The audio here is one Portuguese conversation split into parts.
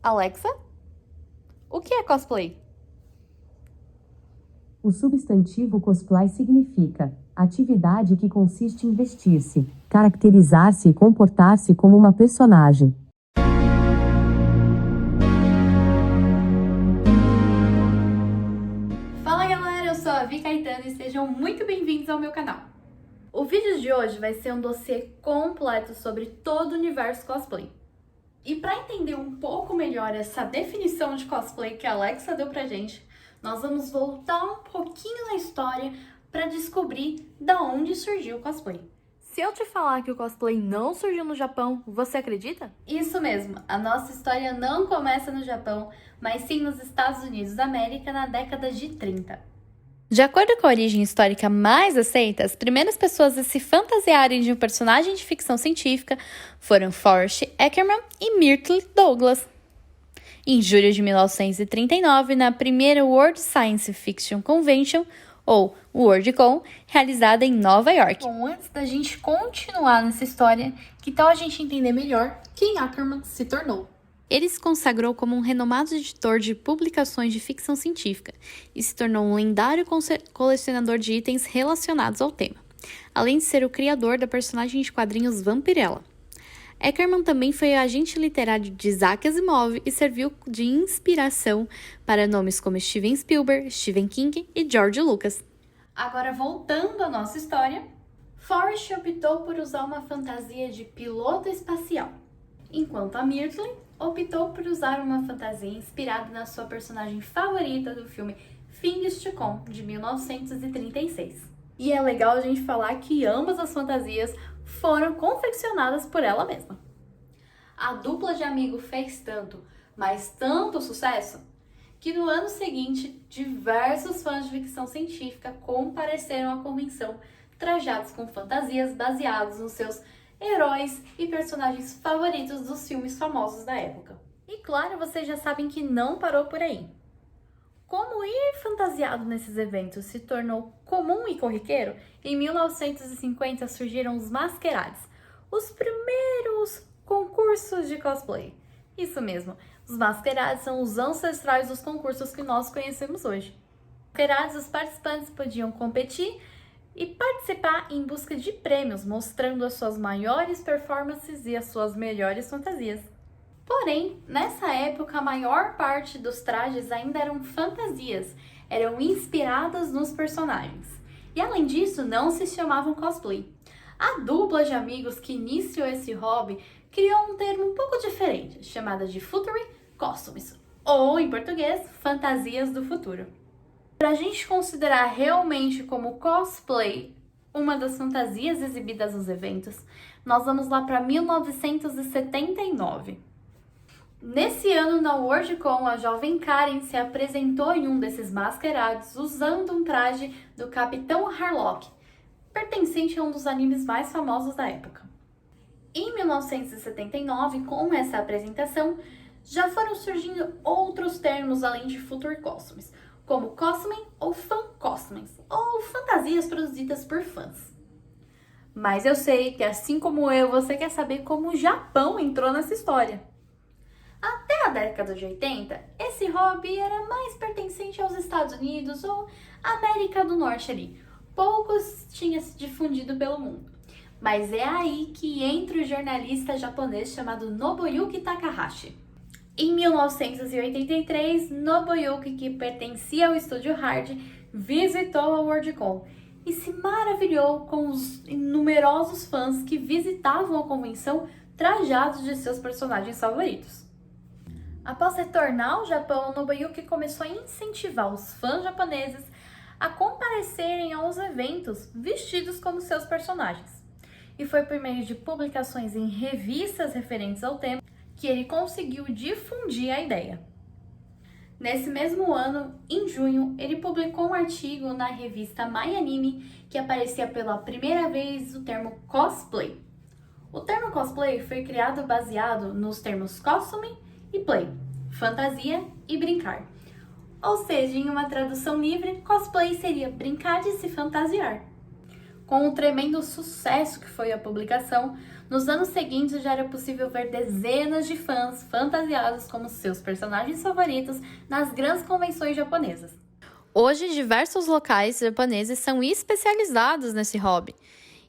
Alexa, o que é cosplay? O substantivo cosplay significa atividade que consiste em vestir-se, caracterizar-se e comportar-se como uma personagem. Fala galera, eu sou a Vi Caetano e sejam muito bem-vindos ao meu canal. O vídeo de hoje vai ser um dossiê completo sobre todo o universo cosplay. E para entender um pouco melhor essa definição de cosplay que a Alexa deu pra gente, nós vamos voltar um pouquinho na história para descobrir da onde surgiu o cosplay. Se eu te falar que o cosplay não surgiu no Japão, você acredita? Isso mesmo, a nossa história não começa no Japão, mas sim nos Estados Unidos da América na década de 30. De acordo com a origem histórica mais aceita, as primeiras pessoas a se fantasiarem de um personagem de ficção científica foram Forrest Ackerman e Myrtle Douglas. Em julho de 1939, na primeira World Science Fiction Convention, ou WorldCon, realizada em Nova York. Bom, antes da gente continuar nessa história, que tal a gente entender melhor quem Ackerman se tornou? Ele se consagrou como um renomado editor de publicações de ficção científica e se tornou um lendário colecionador de itens relacionados ao tema, além de ser o criador da personagem de quadrinhos Vampirella. Ackerman também foi agente literário de Isaac Asimov e serviu de inspiração para nomes como Steven Spielberg, Stephen King e George Lucas. Agora, voltando à nossa história, Forrest optou por usar uma fantasia de piloto espacial, enquanto a Myrtle optou por usar uma fantasia inspirada na sua personagem favorita do filme Things to Come, de 1936. E é legal a gente falar que ambas as fantasias foram confeccionadas por ela mesma. A dupla de amigos fez tanto, mas tanto sucesso, que no ano seguinte, diversos fãs de ficção científica compareceram à convenção trajados com fantasias baseadas nos seus heróis e personagens favoritos dos filmes famosos da época. E claro, vocês já sabem que não parou por aí. Como ir fantasiado nesses eventos se tornou comum e corriqueiro, em 1950 surgiram os masquerades, os primeiros concursos de cosplay. Isso mesmo, os masquerades são os ancestrais dos concursos que nós conhecemos hoje. Masquerades, os participantes podiam competir e participar em busca de prêmios, mostrando as suas maiores performances e as suas melhores fantasias. Porém, nessa época, a maior parte dos trajes ainda eram fantasias, eram inspiradas nos personagens. E além disso, não se chamavam cosplay. A dupla de amigos que iniciou esse hobby criou um termo um pouco diferente, chamada de Future Costumes, ou em português, fantasias do futuro. Para a gente considerar realmente como cosplay uma das fantasias exibidas nos eventos, nós vamos lá para 1979. Nesse ano, na WorldCon, a jovem Karen se apresentou em um desses masquerados usando um traje do Capitão Harlock, pertencente a um dos animes mais famosos da época. Em 1979, com essa apresentação, já foram surgindo outros termos além de Future Costumes, como costuming ou fan costumes, ou fantasias produzidas por fãs. Mas eu sei que, assim como eu, você quer saber como o Japão entrou nessa história. Até a década de 80, esse hobby era mais pertencente aos Estados Unidos ou América do Norte ali. Poucos tinha se difundido pelo mundo. Mas é aí que entra o jornalista japonês chamado Nobuyuki Takahashi. Em 1983, Nobuyuki, que pertencia ao estúdio Hard, visitou a WorldCon e se maravilhou com os numerosos fãs que visitavam a convenção trajados de seus personagens favoritos. Após retornar ao Japão, Nobuyuki começou a incentivar os fãs japoneses a comparecerem aos eventos vestidos como seus personagens. E foi por meio de publicações em revistas referentes ao tema que ele conseguiu difundir a ideia. Nesse mesmo ano, em junho, ele publicou um artigo na revista My Anime que aparecia pela primeira vez o termo cosplay. O termo cosplay foi criado baseado nos termos costume e play, fantasia e brincar. Ou seja, em uma tradução livre, cosplay seria brincar de se fantasiar. Com o tremendo sucesso que foi a publicação, nos anos seguintes já era possível ver dezenas de fãs fantasiados como seus personagens favoritos nas grandes convenções japonesas. Hoje, diversos locais japoneses são especializados nesse hobby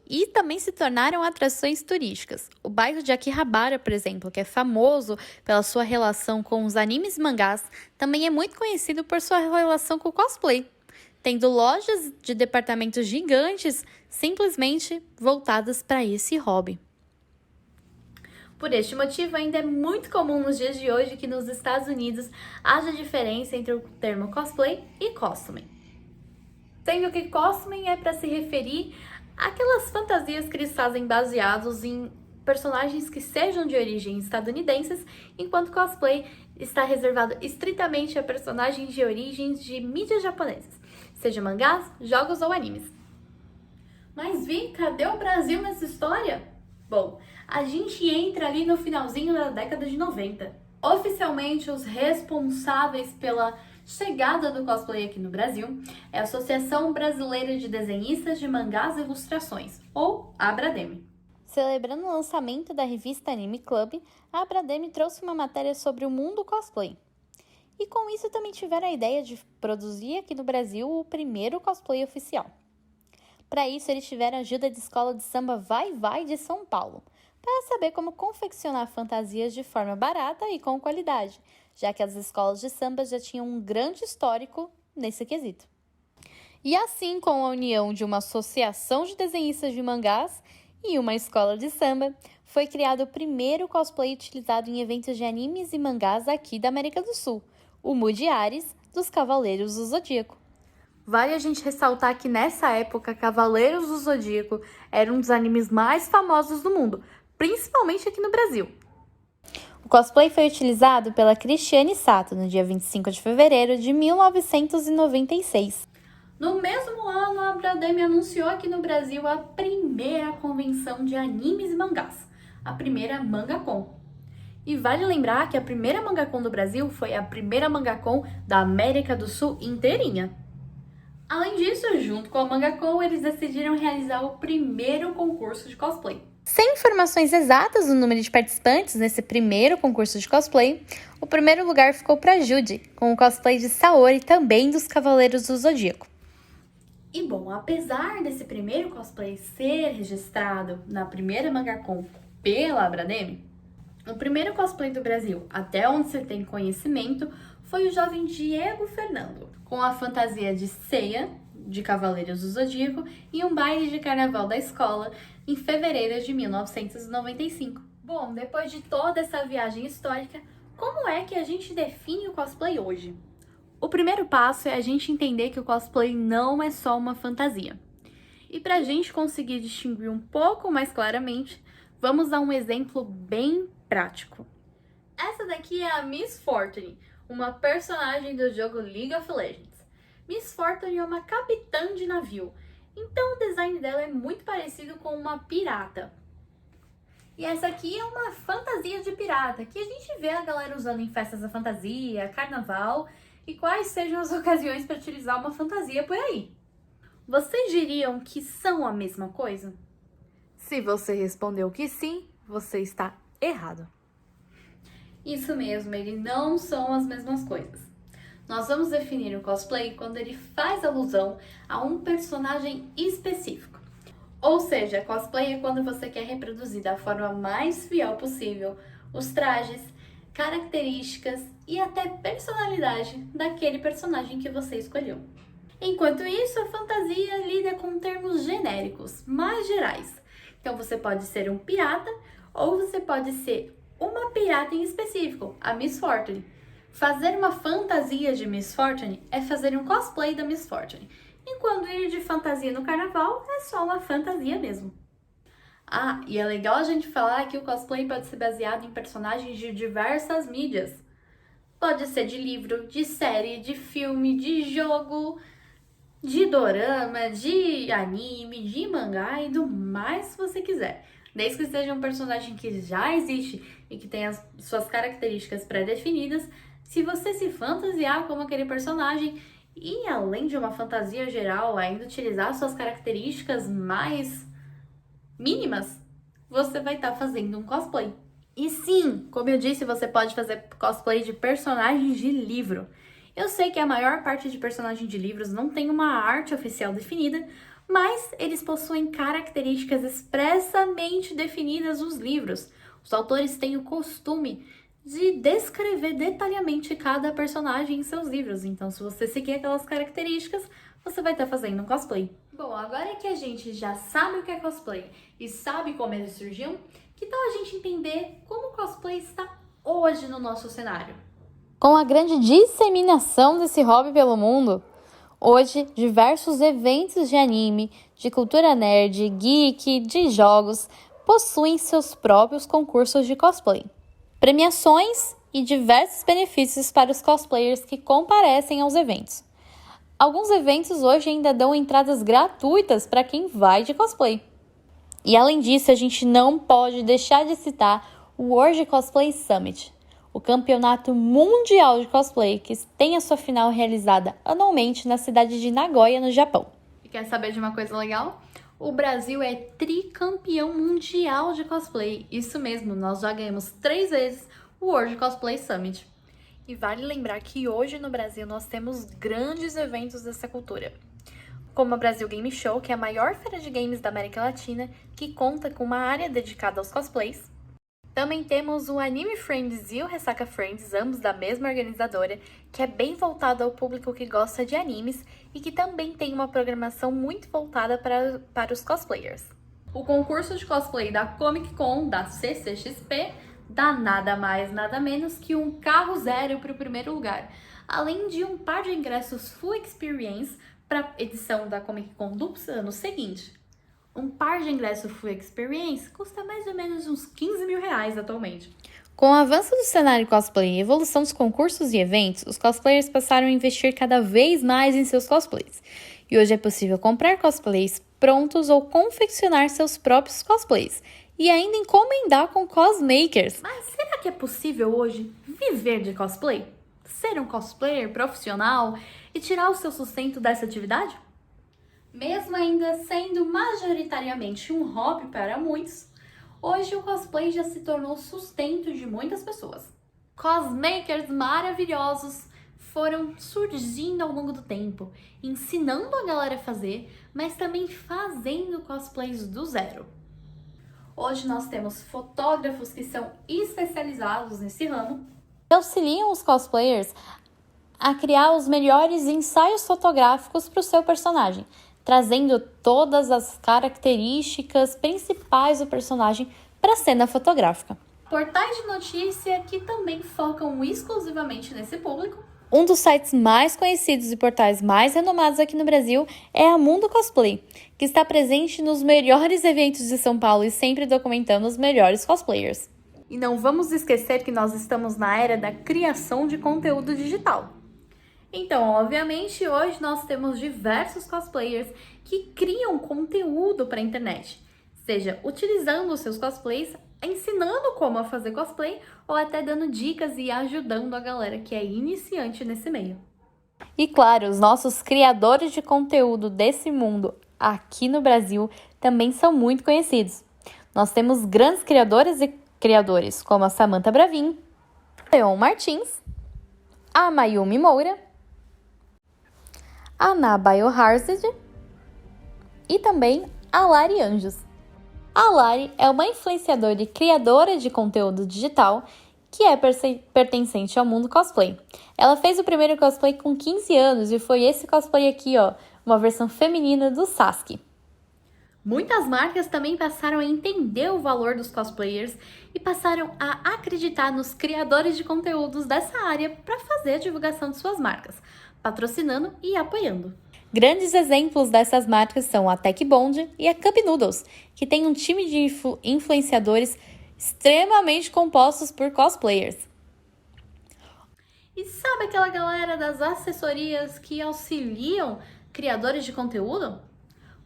e também se tornaram atrações turísticas. O bairro de Akihabara, por exemplo, que é famoso pela sua relação com os animes e mangás, também é muito conhecido por sua relação com o cosplay, tendo lojas de departamentos gigantes simplesmente voltadas para esse hobby. Por este motivo, ainda é muito comum nos dias de hoje que nos Estados Unidos haja diferença entre o termo cosplay e costume. Sendo que costume é para se referir àquelas fantasias que eles fazem baseados em personagens que sejam de origem estadunidenses, enquanto cosplay está reservado estritamente a personagens de origens de mídias japonesas, seja mangás, jogos ou animes. Mas Vi, cadê o Brasil nessa história? Bom, a gente entra ali no finalzinho da década de 90. Oficialmente, os responsáveis pela chegada do cosplay aqui no Brasil é a Associação Brasileira de Desenhistas de Mangás e Ilustrações, ou ABRADEM. Celebrando o lançamento da revista Anime Club, a ABRADEM trouxe uma matéria sobre o mundo cosplay. E com isso também tiveram a ideia de produzir aqui no Brasil o primeiro cosplay oficial. Para isso, eles tiveram a ajuda da escola de samba Vai Vai de São Paulo, para saber como confeccionar fantasias de forma barata e com qualidade, já que as escolas de samba já tinham um grande histórico nesse quesito. E assim, com a união de uma associação de desenhistas de mangás e uma escola de samba, foi criado o primeiro cosplay utilizado em eventos de animes e mangás aqui da América do Sul, o Mude Ares dos Cavaleiros do Zodíaco. Vale a gente ressaltar que nessa época, Cavaleiros do Zodíaco era um dos animes mais famosos do mundo, principalmente aqui no Brasil. O cosplay foi utilizado pela Cristiane Sato no dia 25 de fevereiro de 1996. No mesmo ano, a ABRADEM anunciou aqui no Brasil a primeira convenção de animes e mangás, a primeira MangaCon. E vale lembrar que a primeira MangaCon do Brasil foi a primeira MangaCon da América do Sul inteirinha. Além disso, junto com a MangaCon, eles decidiram realizar o primeiro concurso de cosplay. Sem informações exatas do número de participantes nesse primeiro concurso de cosplay, o primeiro lugar ficou para Judy, com o cosplay de Saori também dos Cavaleiros do Zodíaco. E bom, apesar desse primeiro cosplay ser registrado na primeira MangaCon pela ABRADEM, o primeiro cosplay do Brasil, até onde se tem conhecimento, foi o jovem Diego Fernando, com a fantasia de Seiya, de Cavaleiros do Zodíaco, e um baile de carnaval da escola em fevereiro de 1995. Bom, depois de toda essa viagem histórica, como é que a gente define o cosplay hoje? O primeiro passo é a gente entender que o cosplay não é só uma fantasia. E para a gente conseguir distinguir um pouco mais claramente, vamos dar um exemplo bem prático. Essa daqui é a Miss Fortune, uma personagem do jogo League of Legends. Miss Fortune é uma capitã de navio, então o design dela é muito parecido com uma pirata. E essa aqui é uma fantasia de pirata, que a gente vê a galera usando em festas da fantasia, carnaval, e quais sejam as ocasiões para utilizar uma fantasia por aí. Vocês diriam que são a mesma coisa? Se você respondeu que sim, você está errado. Isso mesmo, eles não são as mesmas coisas. Nós vamos definir o cosplay quando ele faz alusão a um personagem específico. Ou seja, cosplay é quando você quer reproduzir da forma mais fiel possível os trajes, características e até personalidade daquele personagem que você escolheu. Enquanto isso, a fantasia lida com termos genéricos, mais gerais. Então você pode ser um pirata ou você pode ser uma pirata em específico, a Miss Fortune. Fazer uma fantasia de Miss Fortune é fazer um cosplay da Miss Fortune, enquanto ir de fantasia no carnaval é só uma fantasia mesmo. Ah, e é legal a gente falar que o cosplay pode ser baseado em personagens de diversas mídias. Pode ser de livro, de série, de filme, de jogo, de dorama, de anime, de mangá e do mais que você quiser. Desde que seja um personagem que já existe e que tenha suas características pré-definidas, se você se fantasiar como aquele personagem, e além de uma fantasia geral, ainda utilizar suas características mais mínimas, você vai estar fazendo um cosplay. E sim, como eu disse, você pode fazer cosplay de personagens de livro. Eu sei que a maior parte de personagens de livros não tem uma arte oficial definida, mas eles possuem características expressamente definidas nos livros. Os autores têm o costume de descrever detalhadamente cada personagem em seus livros. Então, se você seguir aquelas características, você vai estar fazendo um cosplay. Bom, agora que a gente já sabe o que é cosplay e sabe como ele surgiu, que tal a gente entender como o cosplay está hoje no nosso cenário? Com a grande disseminação desse hobby pelo mundo, hoje diversos eventos de anime, de cultura nerd, geek, de jogos, possuem seus próprios concursos de cosplay, premiações e diversos benefícios para os cosplayers que comparecem aos eventos. Alguns eventos hoje ainda dão entradas gratuitas para quem vai de cosplay. E além disso, a gente não pode deixar de citar o World Cosplay Summit, o campeonato mundial de cosplay que tem a sua final realizada anualmente na cidade de Nagoya, no Japão. E quer saber de uma coisa legal? O Brasil é tricampeão mundial de cosplay. Isso mesmo, nós já ganhamos 3 vezes o World Cosplay Summit. E vale lembrar que hoje no Brasil nós temos grandes eventos dessa cultura, como a Brasil Game Show, que é a maior feira de games da América Latina, que conta com uma área dedicada aos cosplays. Também temos o Anime Friends e o Ressaca Friends, ambos da mesma organizadora, que é bem voltado ao público que gosta de animes e que também tem uma programação muito voltada para os cosplayers. O concurso de cosplay da Comic Con, da CCXP, dá nada mais, nada menos que um carro zero para o primeiro lugar, além de um par de ingressos Full Experience para a edição da Comic Con do ano seguinte. Um par de ingressos Full Experience custa mais ou menos uns 15 mil reais atualmente. Com o avanço do cenário cosplay e evolução dos concursos e eventos, os cosplayers passaram a investir cada vez mais em seus cosplays. E hoje é possível comprar cosplays prontos ou confeccionar seus próprios cosplays. E ainda encomendar com cosmakers. Mas será que é possível hoje viver de cosplay? Ser um cosplayer profissional e tirar o seu sustento dessa atividade? Mesmo ainda sendo majoritariamente um hobby para muitos, hoje o cosplay já se tornou sustento de muitas pessoas. Cosmakers maravilhosos foram surgindo ao longo do tempo, ensinando a galera a fazer, mas também fazendo cosplays do zero. Hoje nós temos fotógrafos que são especializados nesse ramo, Que auxiliam os cosplayers a criar os melhores ensaios fotográficos para o seu personagem, trazendo todas as características principais do personagem para a cena fotográfica. portais de notícia que também focam exclusivamente nesse público. Um dos sites mais conhecidos e portais mais renomados aqui no Brasil é a Mundo Cosplay, que está presente nos melhores eventos de São Paulo e sempre documentando os melhores cosplayers. E não vamos esquecer que nós estamos na era da criação de conteúdo digital. Então, obviamente, hoje nós temos diversos cosplayers que criam conteúdo para a internet, seja utilizando os seus cosplays, ensinando como a fazer cosplay ou até dando dicas e ajudando a galera que é iniciante nesse meio. E claro, os nossos criadores de conteúdo desse mundo aqui no Brasil também são muito conhecidos. Nós temos grandes criadoras e criadores como a Samantha Bravin, Leon Martins, a Mayumi Moura, a Nabayo Harzed e também a Lari Anjos. A Lari é uma influenciadora e criadora de conteúdo digital que é pertencente ao mundo cosplay. Ela fez o primeiro cosplay com 15 anos e foi esse cosplay aqui, ó, uma versão feminina do Sasuke. Muitas marcas também passaram a entender o valor dos cosplayers e passaram a acreditar nos criadores de conteúdos dessa área para fazer a divulgação de suas marcas, patrocinando e apoiando. Grandes exemplos dessas marcas são a Tech Bond e a Cup Noodles, que tem um time de influenciadores extremamente compostos por cosplayers. E sabe aquela galera das assessorias que auxiliam criadores de conteúdo?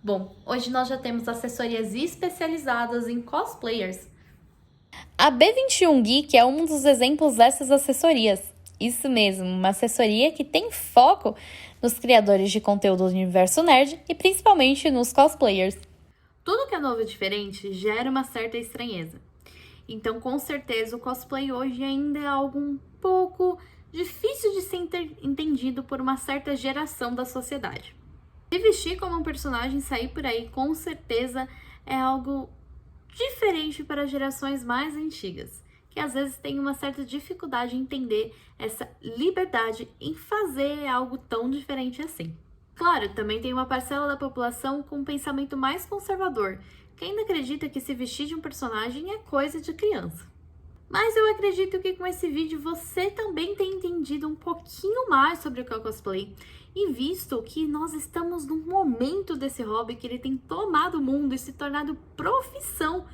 Bom, hoje nós já temos assessorias especializadas em cosplayers. A B21 Geek é um dos exemplos dessas assessorias. Isso mesmo, uma assessoria que tem foco nos criadores de conteúdo do universo nerd e principalmente nos cosplayers. Tudo que é novo e diferente gera uma certa estranheza. Então, com certeza, o cosplay hoje ainda é algo um pouco difícil de ser entendido por uma certa geração da sociedade. Se vestir como um personagem e sair por aí, com certeza, é algo diferente para gerações mais antigas, que às vezes têm uma certa dificuldade em entender essa liberdade em fazer algo tão diferente assim. Claro, também tem uma parcela da população com um pensamento mais conservador, que ainda acredita que se vestir de um personagem é coisa de criança. Mas eu acredito que com esse vídeo você também tem entendido um pouquinho mais sobre o que é o cosplay e visto que nós estamos num momento desse hobby que ele tem tomado o mundo e se tornado profissão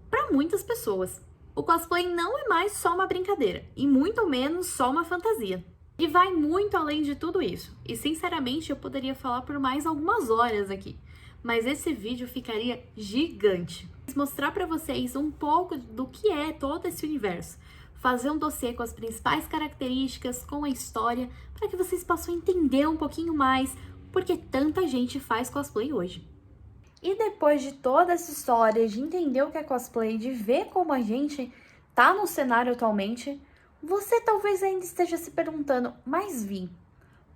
para muitas pessoas. O cosplay não é mais só uma brincadeira e muito menos só uma fantasia. E vai muito além de tudo isso. E sinceramente eu poderia falar por mais algumas horas aqui. Mas esse vídeo ficaria gigante. Vou mostrar para vocês um pouco do que é todo esse universo. Fazer um dossiê com as principais características, com a história, para que vocês possam entender um pouquinho mais porque tanta gente faz cosplay hoje. E depois de toda essa história, de entender o que é cosplay, de ver como a gente tá no cenário atualmente, você talvez ainda esteja se perguntando, mas Vi,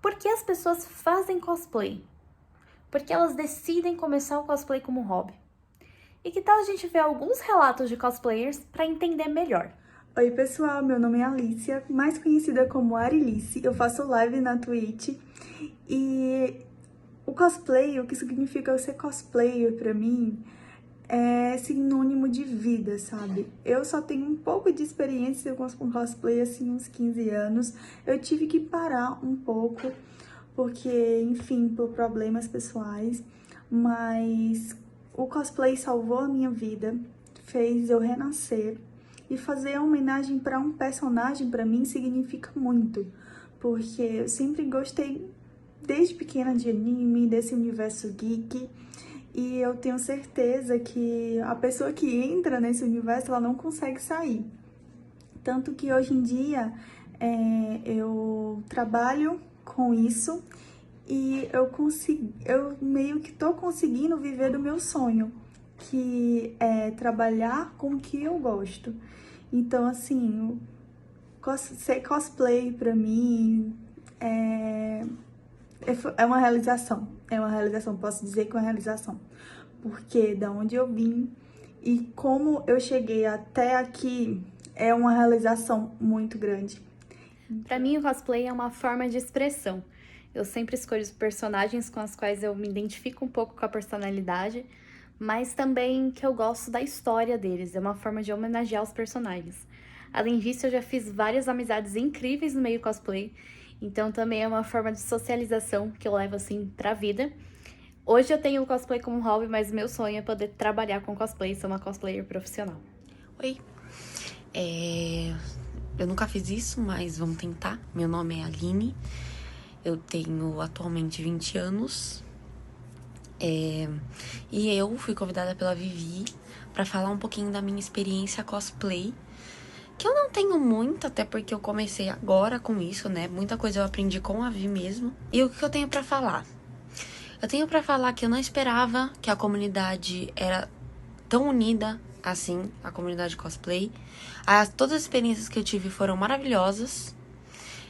por que as pessoas fazem cosplay? Por que elas decidem começar o cosplay como hobby? E que tal a gente ver alguns relatos de cosplayers para entender melhor? Oi pessoal, meu nome é Alicia, mais conhecida como Arilice, eu faço live na Twitch e o cosplay, o que significa eu ser cosplayer pra mim, é sinônimo de vida, sabe? Eu só tenho um pouco de experiência com cosplay, assim, uns 15 anos. Eu tive que parar um pouco, porque, enfim, por problemas pessoais. Mas o cosplay salvou a minha vida, fez eu renascer. E fazer a homenagem para um personagem, pra mim, significa muito. Porque eu sempre gostei, desde pequena, de anime, desse universo geek. E eu tenho certeza que a pessoa que entra nesse universo, ela não consegue sair. Tanto que hoje em dia eu trabalho com isso e eu meio que tô conseguindo viver do meu sonho, que é trabalhar com o que eu gosto. Então, assim, ser cosplay pra mim é uma realização. É uma realização, posso dizer que é uma realização. Porque da onde eu vim e como eu cheguei até aqui é uma realização muito grande. Para mim, o cosplay é uma forma de expressão. Eu sempre escolho os personagens com os quais eu me identifico um pouco com a personalidade, mas também que eu gosto da história deles. É uma forma de homenagear os personagens. Além disso, eu já fiz várias amizades incríveis no meio cosplay. Então também é uma forma de socialização que eu levo assim pra vida. Hoje eu tenho o cosplay como hobby, mas meu sonho é poder trabalhar com cosplay e ser uma cosplayer profissional. Oi, eu nunca fiz isso, mas vamos tentar. Meu nome é Aline, eu tenho atualmente 20 anos. E eu fui convidada pela Vivi pra falar um pouquinho da minha experiência cosplay. Que eu não tenho muito, até porque eu comecei agora com isso, né? Muita coisa eu aprendi com a Vi mesmo. E o que eu tenho pra falar? Eu tenho pra falar que eu não esperava que a comunidade era tão unida assim, a comunidade cosplay. Todas as experiências que eu tive foram maravilhosas.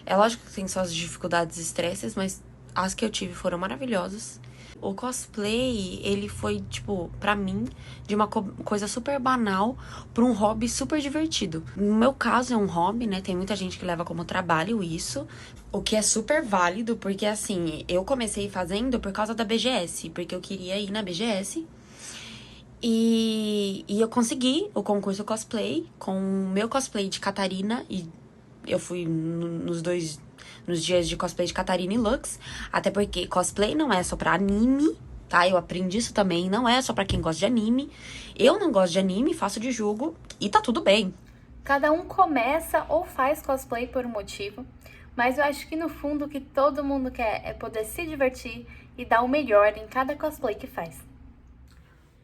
É lógico que tem suas dificuldades e estresses, mas as que eu tive foram maravilhosas. O cosplay, ele foi, tipo, pra mim, de uma coisa super banal pra um hobby super divertido. No meu caso, é um hobby, né? Tem muita gente que leva como trabalho isso, o que é super válido, porque, assim, eu comecei fazendo por causa da BGS, porque eu queria ir na BGS. E eu consegui o concurso cosplay com o meu cosplay de Catarina, e eu fui nos dias de cosplay de Catarina e Lux, até porque cosplay não é só pra anime, tá? Eu aprendi isso também, não é só pra quem gosta de anime. Eu não gosto de anime, faço de jogo e tá tudo bem. Cada um começa ou faz cosplay por um motivo, mas eu acho que no fundo o que todo mundo quer é poder se divertir e dar o melhor em cada cosplay que faz.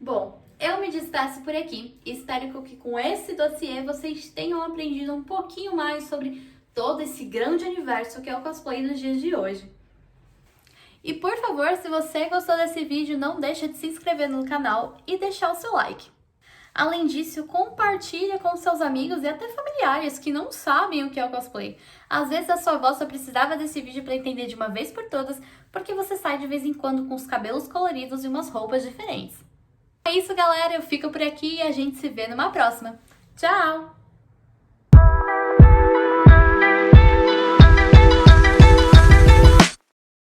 Bom, eu me despeço por aqui. Espero que com esse dossiê vocês tenham aprendido um pouquinho mais sobre todo esse grande universo que é o cosplay nos dias de hoje. E por favor, se você gostou desse vídeo, não deixa de se inscrever no canal e deixar o seu like. Além disso, compartilha com seus amigos e até familiares que não sabem o que é o cosplay. Às vezes a sua avó só precisava desse vídeo para entender de uma vez por todas, porque você sai de vez em quando com os cabelos coloridos e umas roupas diferentes. É isso, galera, eu fico por aqui e a gente se vê numa próxima. Tchau!